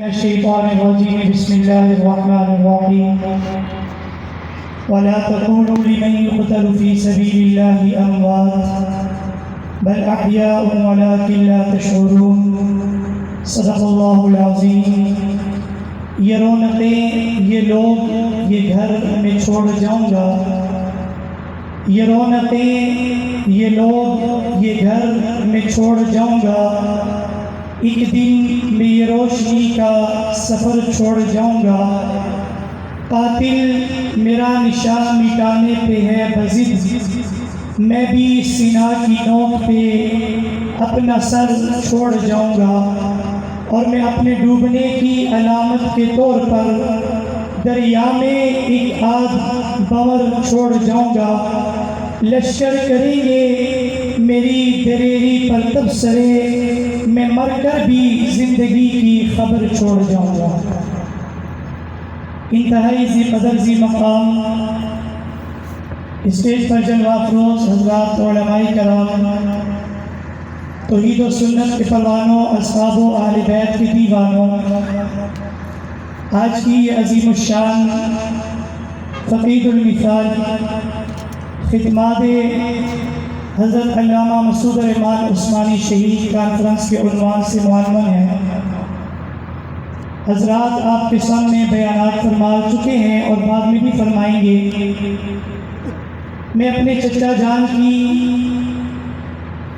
الشيطان الرجيم بسم الله الرحمن الرحيم ولا تقولوا لمن يقتل في سبيل الله أموات بل أحياء ولكن لا تشعرون صدق الله العظيم. یہ رونقیں، یہ لوگ، یہ گھر میں چھوڑ جاؤں گا. یہ رونقیں، یہ لوگ، یہ گھر میں چھوڑ جاؤں گا. ایک دن میں یہ روشنی کا سفر چھوڑ جاؤں گا. قاتل میرا نشان مٹانے پہ ہے بضد، میں بھی سینہ کی نوک پہ اپنا سر چھوڑ جاؤں گا. اور میں اپنے ڈوبنے کی علامت کے طور پر دریا میں ایک آدھ بور چھوڑ جاؤں گا. لشکر کریں گے میری دریری پر تبصرے، میں مر کر بھی زندگی کی خبر چھوڑ جاؤں گا. انتہائی ذی قدر ذی مقام اسٹیج پر جلوہ افروز حضرات علماء کرام، توحید و سنت کے پروانوں، اصحاب و اہل بیت کے دیوانوں، آج کی یہ عظیم الشان فقید المثال خدمات حضرت علامہ مسعود الرحمان عثمانی شہید کانفرنس کے عنوان سے معلوم ہے. حضرات آپ کے سامنے بیانات فرما چکے ہیں اور بعد میں بھی فرمائیں گے. میں اپنے چچا جان کی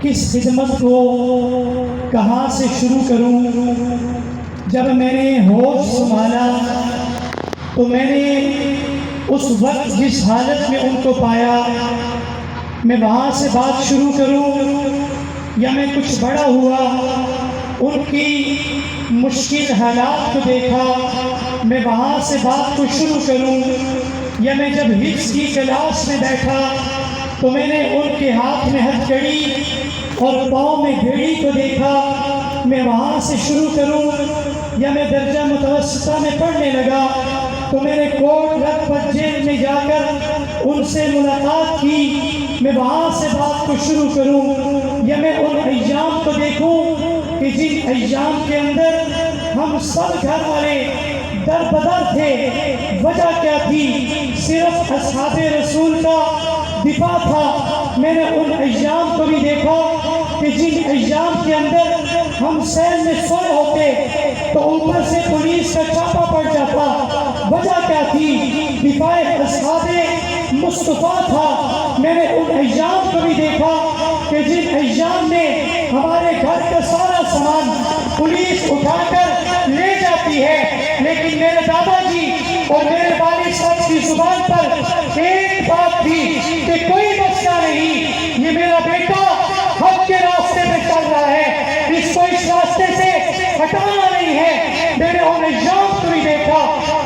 کس خدمت کو کہاں سے شروع کروں. جب میں نے ہوش سنبھالا تو میں نے اس وقت جس حالت میں ان کو پایا، میں وہاں سے بات شروع کروں یا میں کچھ بڑا ہوا ان کی مشکل حالات کو دیکھا میں وہاں سے بات کو شروع کروں، یا میں جب حفظ کی کلاس میں بیٹھا تو میں نے ان کے ہاتھ میں ہتھ کڑی اور پاؤں میں گھڑی کو دیکھا میں وہاں سے شروع کروں، یا میں درجہ متوسطہ میں پڑھنے لگا تو میں نے کوٹ لکھپت جیل میں جا کر ان سے ملاقات کی میں وہاں سے بات کو شروع کروں، یا میں ان ایام کو دیکھوں کہ جن ایام کے اندر ہم سب گھر والے در بدر تھے. وجہ کیا تھی؟ صرف اصحاب رسول کا دفاع تھا. میں نے ان ایام کو بھی دیکھا کہ جن ایام کے اندر ہم سیل میں سوئے ہوتے تو اوپر سے پولیس کا چھاپا پڑ جاتا. وجہ کیا تھی؟ دفاع اصحاب مصطفیٰ تھا. میں نے ان ایام کو بھی دیکھا کہ جن ایام میں ہمارے گھر کا سارا سامان پولیس اٹھا کر لے جاتی ہے، لیکن میرے دادا جی اور میرے والد صاحب کی زبان پر ایک بات تھی کہ کوئی مسئلہ نہیں، یہ میرا بیٹا حق کے راستے پہ چل رہا ہے، اس کو اس راستے سے ہٹانا نہیں ہے. میں نے ان ایام کو بھی دیکھا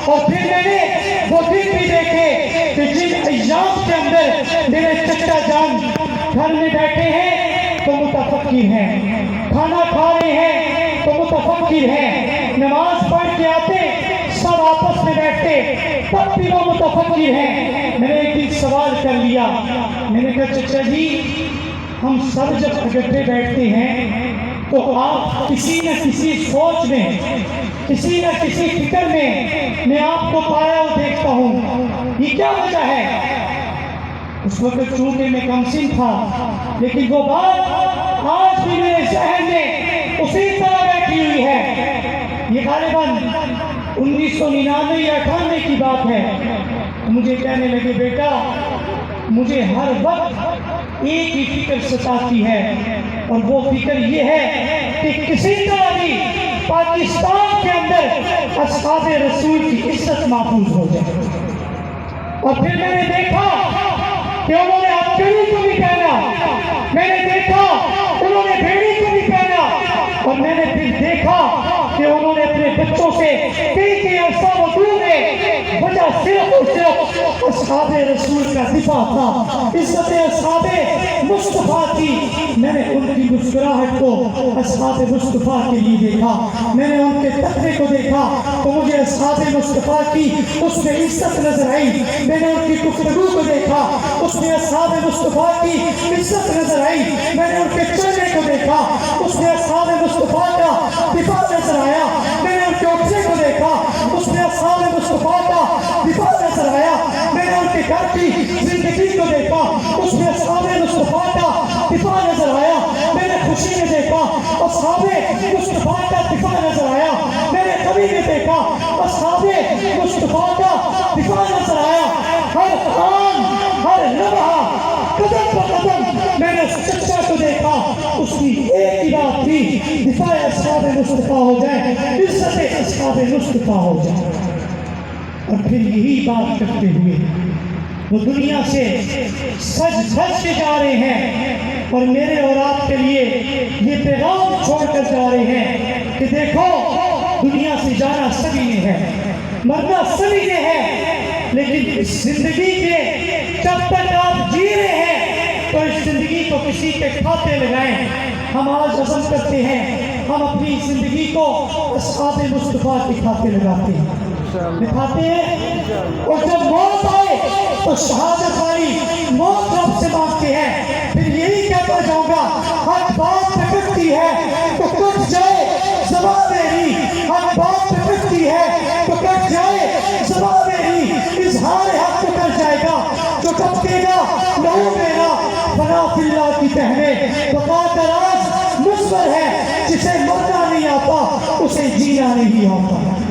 اور پھر میں نے وہ دن بھی دیکھے کہ جن ایام کے اندر میرے چچا جان گھر میں بیٹھے ہیں تو متفکر ہیں، کھانا کھا رہے ہیں تو متفکر ہیں، نماز پڑھ کے آتے سب آپس میں بیٹھتے تب بھی وہ متفکر ہیں. میں نے ایک دن سوال کر لیا، میں نے کہا چچا جی ہم سب جب اکٹھے بیٹھتے ہیں تو آپ کسی نہ کسی سوچ میں، کسی نہ کسی فکر میں آپ کو پایا اور دیکھتا ہوں، یہ کیا وجہ ہے؟ اس وقت چونکہ میں کم سن تھا لیکن وہ بات آج بھی میرے ذہن میں اسی طرح بیٹھی ہوئی ہے. یہ غالباً 1999 یا 98 کی بات ہے. مجھے کہنے لگے بیٹا مجھے ہر وقت ایک ہی فکر ستاتی ہے اور وہ فکر یہ ہے کہ کسی طرح بھی پاکستان کے اندر اصحاب رسول کی عزت محفوظ ہو جائے. اور پھر میں نے دیکھا کہ انہوں نے ہتھکڑی کو بھی پہنا، میں نے دیکھا انہوں نے بھیڑی کو بھی پہنا، اور میں نے پھر دیکھا کہ انہوں نے اپنے بچوں سے کئی عرصہ وہ دور رہے. وجہ صرف اور صرف اصحاب رسول کا دفاع تھا، عزت اصحاب مصطفیٰ تھی. میں نے ان کی مسکراہٹ کو اصحاب مصطفیٰ کے لیے دیکھا، میں نے ان کے تقوی کو دیکھا تو مجھے اصحاب مصطفیٰ کی اس میں عزت نظر آئی. میں نے ان کی گفتگو کو دیکھا، اس میں اصحاب مصطفیٰ کی عزت نظر آئی. میں نے ان کے چہرے کو دیکھا، اس میں اصحاب مصطفیٰ کا دفاع نظر آیا. میں نے ان کے کے گھر کی زندگی کو دیکھا، اس میں اصحاب مصطفیٰ کا دفاع نظر آیا، میں نے خوشی میں دیکھا اصحاب مصطفیٰ کا دفاع نظر آیا، میں نے غمی میں دیکھا اصحاب مصطفیٰ کا دفاع نظر آیا، ہر آن ہر لمحہ قدم پر قدم میں نے اس چچا کو دیکھا، اس کی ایک ہی بات تھی، دفاع اصحاب مصطفیٰ ہو جائے، عزت اصحاب مصطفیٰ ہو جائے۔ اور پھر یہی بات کرتے ہوئے وہ دنیا سے سج دھج کے جا رہے ہیں، اور میرے اور آپ کے لیے یہ پیغام چھوڑ کر جا رہے ہیں کہ دیکھو دنیا سے جانا سبھی نے ہے، مرنا سبھی نے ہے، لیکن اس زندگی کے جب تک آپ جی رہے ہیں تو اس زندگی کو کسی کے کھاتے لگائیں۔ ہم آج عزم کرتے ہیں، ہم اپنی زندگی کو اصحاب مصطفیٰ کے کھاتے لگاتے ہیں، دکھاتے ہیں، اور جب موت آئے تو شہادت والی موت رب سے مانگتے ہیں۔ پھر یہی کہتا جاؤں گا، حق بات پہ کٹتی ہے تو کٹ جائے زبان میری، حق بات پہ کٹتی ہے تو کٹ جائے زبان میری، اظہار حق تو کر جائے گا جو ٹپکے گا لہو میرا، فنا فی اللہ کی پہنے بقا کا راز مصور ہے، جسے مرنا نہیں آتا اسے جینا نہیں آتا۔